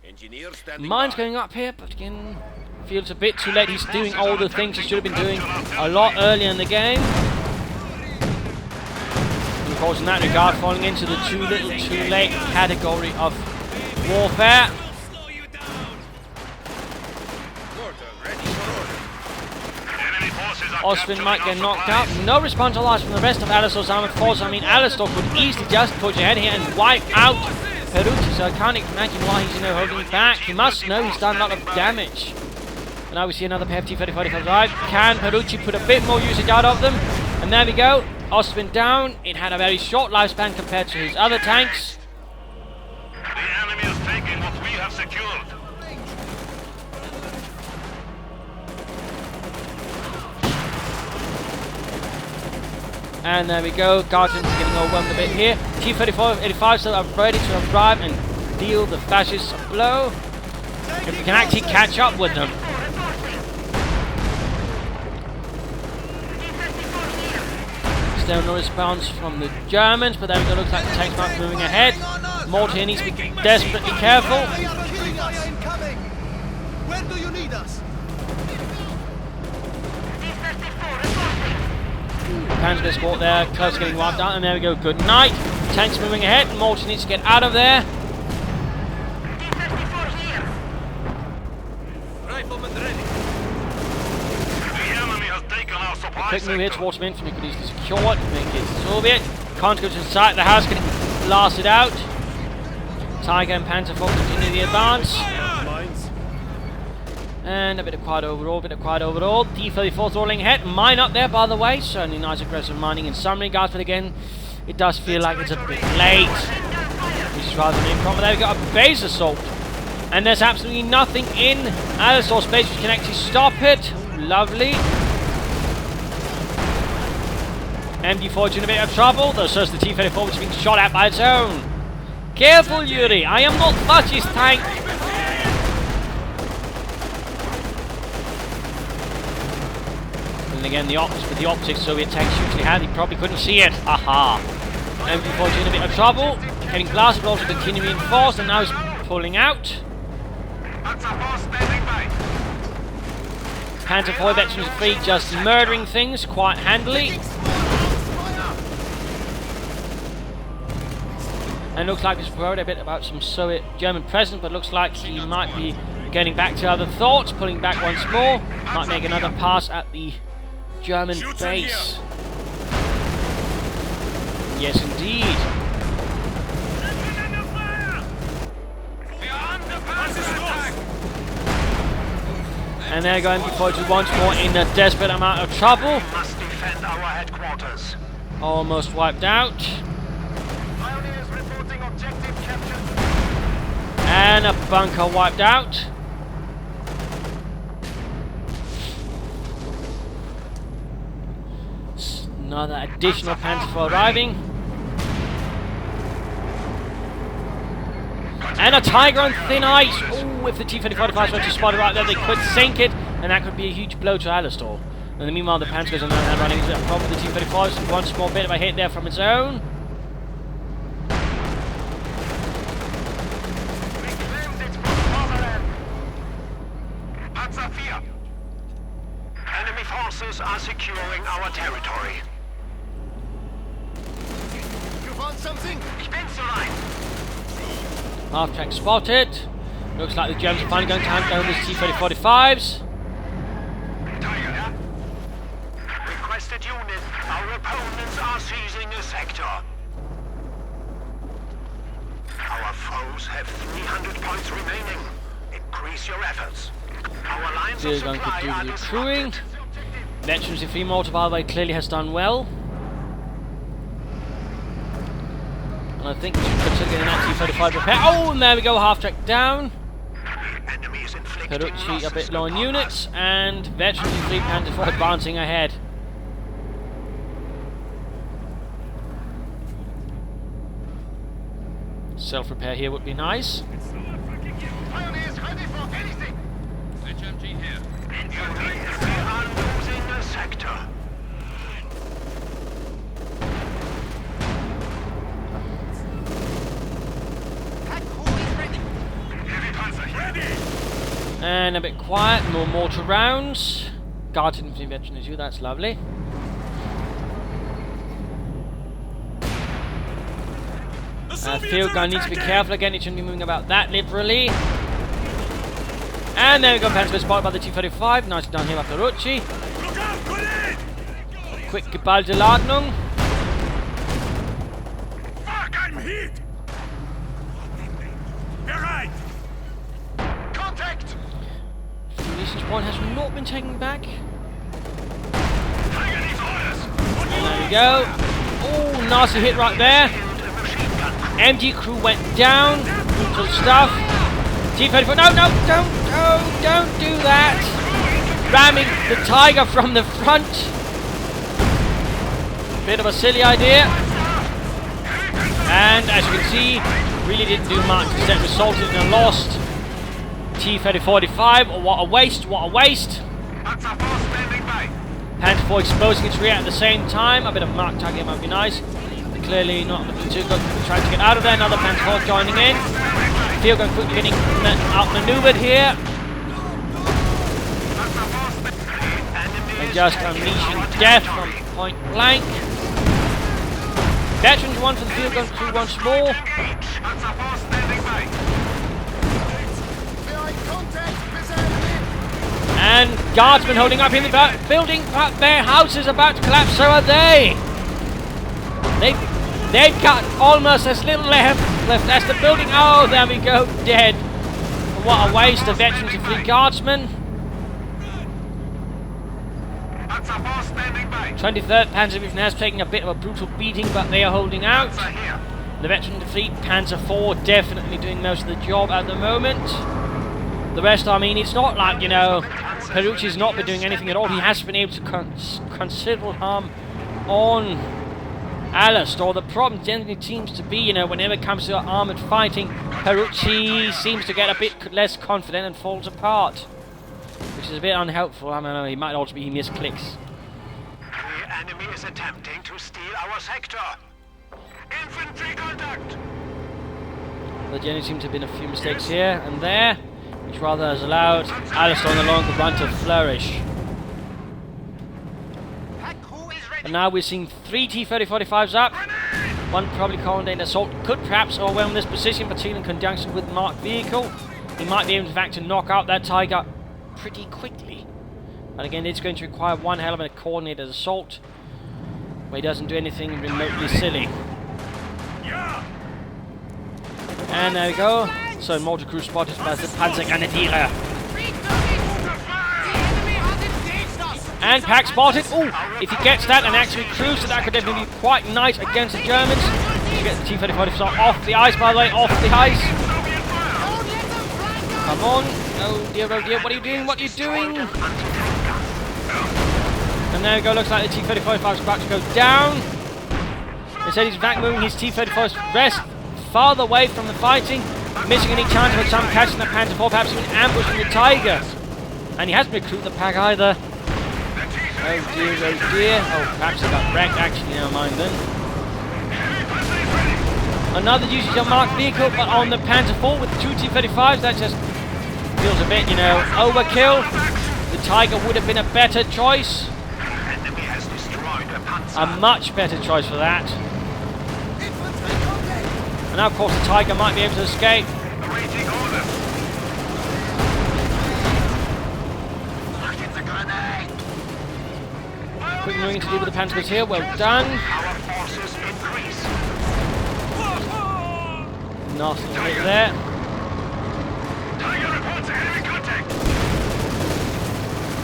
Speaker 5: Engineer standing
Speaker 1: Mine's
Speaker 5: by.
Speaker 1: going up here, but again, feels a bit too late. He's doing all the things he should have been doing a lot earlier in the game. And of course, in that regard, falling into the too little, too late category of warfare.
Speaker 2: Enemy forces are
Speaker 1: Ostwind might get
Speaker 2: capturing
Speaker 1: knocked
Speaker 2: our
Speaker 1: out.
Speaker 2: supplies.
Speaker 1: No response allies from the rest of Alastor's armored force. I mean, Alastor could easily just push ahead here and wipe out Peruci, so I can't imagine why he's holding back. He must know he's done a lot of damage. And now we see another pair of T-3045 arrive. Can Peruci put a bit more usage out of them? And there we go. Ostwind down. It had a very short lifespan compared to his other tanks.
Speaker 2: The enemy is taking what we have secured.
Speaker 1: And there we go. Guardians are getting overwhelmed a bit here. T-35 so are ready to arrive and deal the fascists a blow. If we can actually catch up with them. Still no response from the Germans, but there we go. Looks like the tanks are moving ahead. Mortier needs to be desperately careful.
Speaker 3: Killing fire incoming. Where do you need us?
Speaker 1: Panzer escort there, close to getting wiped out, and there we go. Good night. Tanks moving ahead. Mortier needs to get out of there.
Speaker 3: Rifleman ready.
Speaker 2: The enemy has taken our supply
Speaker 1: Quick move here
Speaker 2: sector.
Speaker 1: towards some infantry, could easily secure it, make it Soviet. Can't go to the site, the house getting blasted out. Tiger and Panzer IV continue the advance. And a bit of quiet overall, T-34's rolling ahead. Mine up there, by the way. Certainly nice aggressive mining in some regards, but again, it does feel like it's a bit late. Which is rather than improper. There we got a base assault. And there's absolutely nothing in Alastor's base which can actually stop it. Lovely. MD4 in a bit of trouble, though so is the T-34 which is being shot at by its own. Careful, Yuri, I am not fascist tank. And again, with the optics Soviet tanks usually had, he probably couldn't see it. Aha. MD4 in a bit of trouble, getting blasted, but also continuing in force, and now he's pulling out. Panzer IV Veterans III just murdering things quite handily. And looks like he's worried a bit about some Soviet German presence, but looks like he might be getting back to other thoughts, pulling back once more. Might make another pass at the German base. Yes, indeed. And they're going before to once more in a desperate amount of trouble.
Speaker 2: Must defend our headquarters.
Speaker 1: Almost wiped out.
Speaker 2: Pioneers reporting objective captured.
Speaker 1: And a bunker wiped out. Another additional Panzer IV arriving. And a Tiger on thin ice. Oh, if the T-35 were to spot it right there, they could sink it, and that could be a huge blow to Alastor. And meanwhile, the Panzers are now running into a problem with the T-35s. One small bit of a hit there from its own.
Speaker 2: Panzer 4. Enemy forces are securing our territory. You want something? Ich bin bereit.
Speaker 1: Half-track spotted. Looks like the Germans are finally going to hand down these T-35s.
Speaker 2: Requested unit. Our opponents are seizing a sector. Our foes have 300 points remaining. Increase your efforts. Our lines
Speaker 1: Still
Speaker 2: of
Speaker 1: going
Speaker 2: supply
Speaker 1: to do
Speaker 2: are
Speaker 1: the crewing.
Speaker 2: disrupted.
Speaker 1: Veterans in free mortar, by the way, clearly has done well. And I think we should consider getting that T-35 repair. Oh, and there we go, half-track down.
Speaker 2: The enemy is inflicting
Speaker 1: Peruci a
Speaker 2: losses
Speaker 1: bit low on
Speaker 2: upon
Speaker 1: units,
Speaker 2: us.
Speaker 1: and Veterans in Fleet Panzer IV advancing ahead. Self-repair here would be nice.
Speaker 2: Pioneers ready for anything.
Speaker 5: HMG here.
Speaker 2: We are losing a sector. Heavy panzer ready.
Speaker 1: And a bit quiet, more mortar rounds. Guard infantry veteran is you, that's lovely. Field gun needs to be careful again, it shouldn't be moving about that liberally. And there we go, Panzer spotted by the T-35, nice down here by Peruci.
Speaker 2: Look out, Kollege!
Speaker 1: Quick geballte Ladung.
Speaker 2: Fuck, I'm hit! Bereit! Contact!
Speaker 1: Munitions point has not been taken back.
Speaker 2: Tiger needs orders!
Speaker 1: And there we go. Oh, nasty hit right there. MG crew went down. Brutal stuff. T-34, no, don't do that. Ramming the Tiger from the front. Bit of a silly idea. And as you can see, really didn't do much. Instead resulted in a lost T-35. What a waste, what a waste.
Speaker 2: Panzer 4 standing by.
Speaker 1: Panzer 4 exposing its rear at the same time. A bit of mark target might be nice. Clearly not looking too good. Trying to get out of there. Another Panzer 4 joining in. Field gun quickly getting outmaneuvered here. And just unleashing death from point blank. Veterans one for the field gun crew once more.
Speaker 2: Panzer 4 standing by.
Speaker 1: And guardsmen holding up in the building, but their house is about to collapse, so are they. They've got almost as little left as the building. Oh, there we go, dead. What a waste of veterans and fleet guardsmen.
Speaker 2: Panzer 4 standing by.
Speaker 1: 23rd Panzer Division has taken a bit of a brutal beating, but they are holding out.
Speaker 2: Panzer here.
Speaker 1: The veteran fleet, Panzer 4, definitely doing most of the job at the moment. The rest, I mean, it's not like, you know, Peruci's not been doing anything at all. He has been able to considerable harm on Alastor. The problem generally seems to be, you know, whenever it comes to armoured fighting, Peruci seems to get a bit less confident and falls apart, which is a bit unhelpful. I don't know, he might also be he misclicks.
Speaker 2: The enemy is attempting to steal our sector. Infantry contact.
Speaker 1: There generally seem to have been a few mistakes here and there, which rather has allowed Alastor on the longer run to flourish. And now we're seeing 3 T-30-45s up. One probably coordinated assault could perhaps overwhelm this position, particularly in conjunction with the marked vehicle. He might be able, in fact, to knock out that Tiger pretty quickly. But again, it's going to require one hell of a coordinated assault, where he doesn't do anything remotely silly. And there we go. So mortar crew spotted by the Panzergrenadiere. And Pack spotted. Oh, if he gets that and actually cruises, that could definitely be quite nice against the Germans. You get the T-35 off the ice, by the way, off the ice. Come on. Oh dear, what are you doing? What are you doing? And there we go, looks like the T-35 is about to go down. They said he's back moving his T-35 rest farther away from the fighting, missing any chance of some catching the Panzer IV, perhaps even ambushing the Tiger. And he hasn't recruited the pack either. Oh dear, oh dear. Oh, perhaps I got wrecked. Actually, never mind then. Another usage of marked vehicle, but on the Panzer IV with the two T-35s. That just feels a bit, you know, overkill. The Tiger would have been a better choice.
Speaker 2: Enemy has destroyed a Panzer.
Speaker 1: A much better choice for that. And now, of course, the Tiger might be able to escape.
Speaker 2: Awaiting orders.
Speaker 1: Quick moving to deal with the Panzers here. Well done.
Speaker 2: Our forces increase.
Speaker 1: Nasty hit there.
Speaker 2: Tiger reports enemy contact.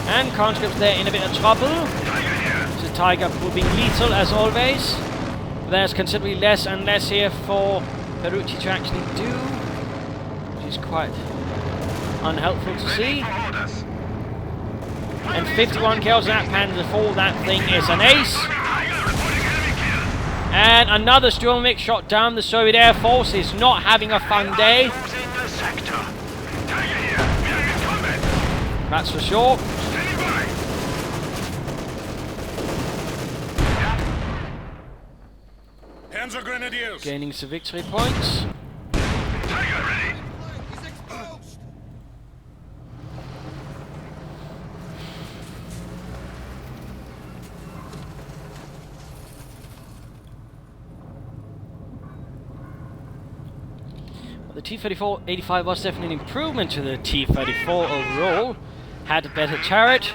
Speaker 1: And conscripts there in a bit of trouble.
Speaker 2: Tiger here.
Speaker 1: The Tiger proving lethal as always. There's considerably less and less here for Peruci to actually do, which is quite unhelpful to see.
Speaker 2: For orders.
Speaker 1: And 51 kills on that Panzer IV, that thing is an ace.
Speaker 2: Tiger reporting enemy kill.
Speaker 1: And another Sturmwix shot down. The Soviet Air Force is not having a fun day.
Speaker 2: Losing the sector. Tiger here. We are in combat.
Speaker 1: That's for sure.
Speaker 2: Standing by. Panzer Grenadiers.
Speaker 1: Gaining some victory points.
Speaker 2: Tiger ready.
Speaker 1: Well, the T-34-85 was definitely an improvement to the T-34 overall. Had a better turret,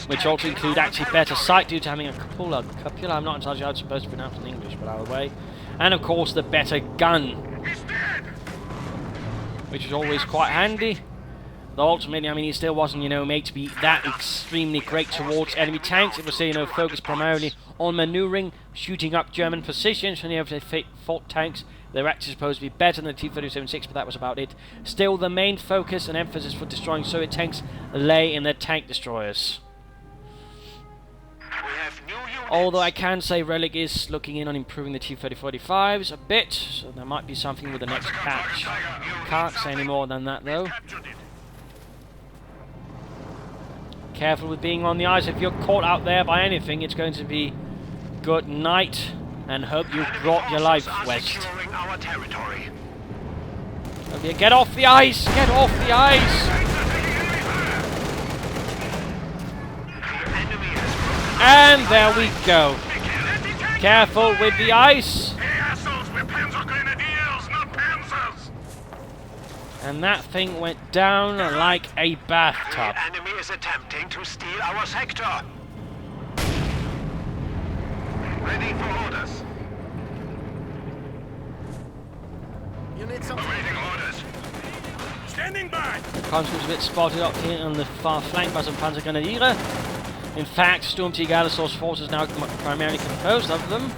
Speaker 1: which also included actually better sight due to having a cupola. I'm not entirely sure how it's supposed to pronounce in English, but either way. And of course the better gun,
Speaker 2: He's dead.
Speaker 1: which is always quite handy. Though ultimately, I mean, he still wasn't, you know, made to be that extremely great towards enemy tanks. It was, you know, focused primarily on maneuvering, shooting up German positions, and if they fought tanks, they were actually supposed to be better than the T-37-6, but that was about it. Still, the main focus and emphasis for destroying Soviet tanks lay in their tank destroyers.
Speaker 2: We have new units.
Speaker 1: Although I can say Relic is looking in on improving the T-3045s a bit, so there might be something with the next patch. Can't say any more than that, though.
Speaker 2: Captured it.
Speaker 1: Careful with being on the ice. If you're caught out there by anything, it's going to be good night, and hope you brought your life west.
Speaker 2: Securing our territory.
Speaker 1: Okay, get off the ice! Get off the ice!
Speaker 2: Enemy has
Speaker 1: And there we go. Careful with the ice.
Speaker 2: Hey assholes, we're Panzer Grenadiers, not Panzers!
Speaker 1: And that thing went down like a bathtub.
Speaker 2: The enemy is attempting to steal our sector. Ready for orders.
Speaker 3: You need something.
Speaker 2: Awaiting orders. Standing by!
Speaker 1: Conscripts a bit spotted up here on the far flank by some Panzer Grenadiere. In fact, SturmtigerAlastor's forces now primarily composed of them.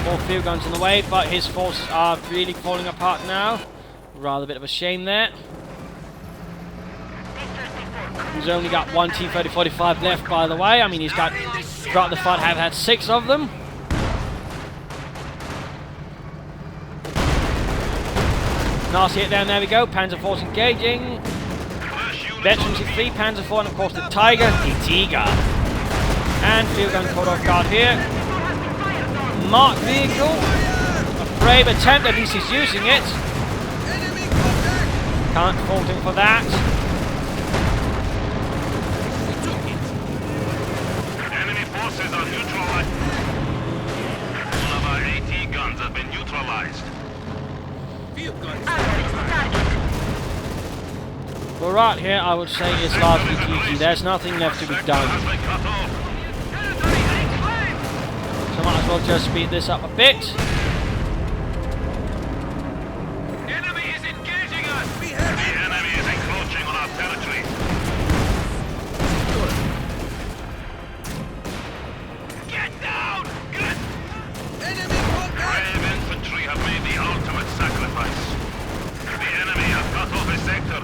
Speaker 1: More field guns in the way, but his forces are really falling apart now. Rather a bit of a shame there. He's only got one T-3045 left, by the way. I mean, he's got, throughout the fight, have had 6 of them. Nasty hit there, and there we go. Panzer Force engaging. Veterans in 3, Panzer 4, and of course the Tiger, the Tiger. And field gun caught off guard here. Marked vehicle. A brave attempt, at least he's using it. Can't fault him for that.
Speaker 2: Enemy forces are neutralized. All of our AT guns have been neutralized.
Speaker 5: Field guns.
Speaker 1: Well, right here, I would say it's largely GG. There's nothing left to be done.
Speaker 2: Has been cut off.
Speaker 1: So might as well just speed this up a bit.
Speaker 2: Enemy is engaging us! The enemy is encroaching on our territory. Get down! Good! Brave infantry have made the ultimate sacrifice. The enemy has cut off a sector.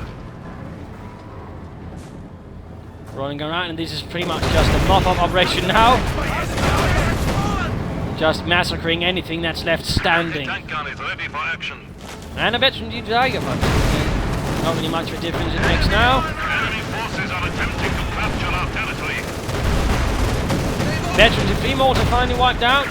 Speaker 1: Rolling around, and this is pretty much just a mop-up operation now. Just massacring anything that's left standing.
Speaker 2: Tank gun is ready for action.
Speaker 1: And a veteran due to Tiger, but not really much of a difference it makes now.
Speaker 2: Enemy forces are attempting to capture our territory.
Speaker 1: Veterans and Fremont are finally wiped out.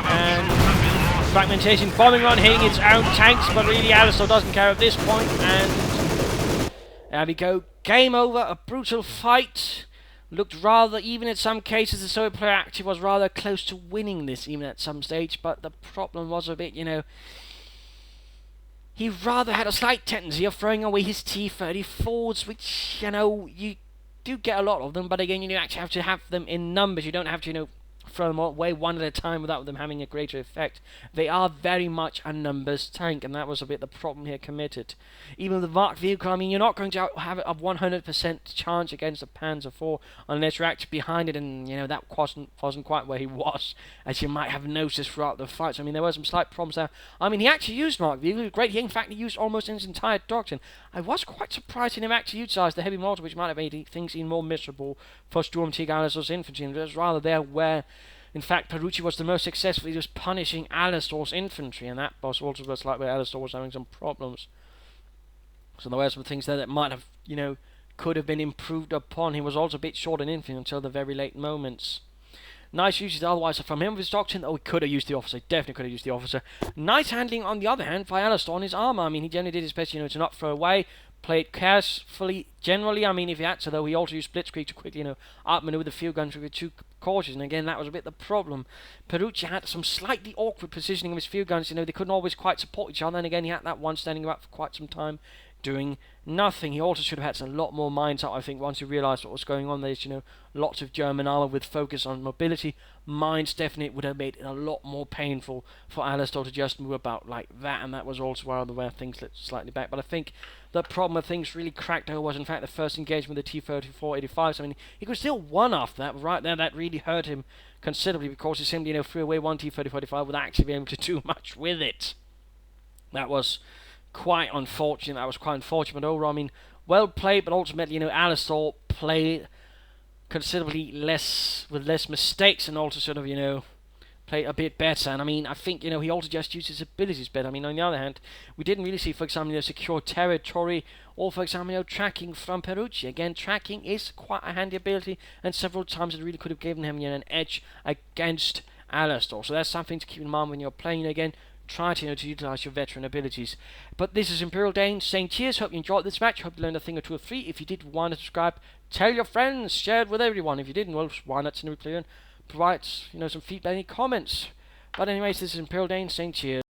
Speaker 1: And fragmentation bombing run hitting its own tanks, but really Alastor doesn't care at this point. And there we go. Game over. A brutal fight. Looked rather, even in some cases, the Soviet player actually was rather close to winning this, even at some stage. But the problem was a bit, you know, he rather had a slight tendency of throwing away his T-34s, which, you know, you do get a lot of them. But again, you actually have to have them in numbers. You don't have to, you know, throw them away one at a time without them having a greater effect. They are very much a numbers tank, and that was a bit the problem here committed. Even with the Mark vehicle, I mean, you're not going to have a 100% chance against a Panzer IV unless you're actually behind it, and, you know, that wasn't quite where he was, as you might have noticed throughout the fight. So, I mean, there were some slight problems there. I mean, he actually used Mark vehicle. It was great. In fact, he used almost his entire doctrine. I was quite surprised in him actually utilised the heavy mortar, which might have made things even more miserable for SturmtigerAlastor's infantry, and it was rather there where, in fact, Peruci was the most successful. He was punishing Alastor's infantry, and that was also the slight where Alastor was having some problems. So there were some things there that might have, you know, could have been improved upon. He was also a bit short in infantry until the very late moments. Nice usage otherwise from him with his doctrine. Oh, he could have used the officer. Definitely could have used the officer. Nice handling, on the other hand, by Alastor on his armour. I mean, he generally did his best, you know, to not throw away. Played carefully, generally. I mean, if he had to, though, he also used Blitzkrieg to quickly, you know, outmaneuver the field guns with 2 cautious. And again, that was a bit the problem. Peruci had some slightly awkward positioning of his field guns. You know, they couldn't always quite support each other. And again, he had that one standing about for quite some time, doing nothing. He also should have had a lot more minds out, I think, once he realised what was going on. There's, you know, lots of German armour with focus on mobility. Mines definitely would have made it a lot more painful for Alastor to just move about like that, and that was also where things slipped slightly back. But I think the problem where things really cracked over was, in fact, the first engagement with the T-34-85s. I mean, he could still won after that, but right there, that really hurt him considerably, because he simply, you know, threw away one T-34-85 without actually being able to do much with it. That was quite unfortunate. But overall, I mean, well played, but ultimately, you know, Alastor played considerably less, with less mistakes, and also sort of, you know, played a bit better. And I mean, I think, you know, he also just used his abilities better. I mean, on the other hand, we didn't really see, for example, you know, secure territory, or for example, you know, tracking from Peruci. Again, tracking is quite a handy ability, and several times it really could have given him, you know, an edge against Alastor. So that's something to keep in mind when you're playing. Again, try to, you know, to utilise your veteran abilities. But this is Imperial Dane saying cheers. Hope you enjoyed this match. Hope you learned a thing or two or three. If you did, want to subscribe, tell your friends, share it with everyone. If you didn't, well, why not send a replay and provide, you know, some feedback, any comments. But anyways, this is Imperial Dane saying cheers.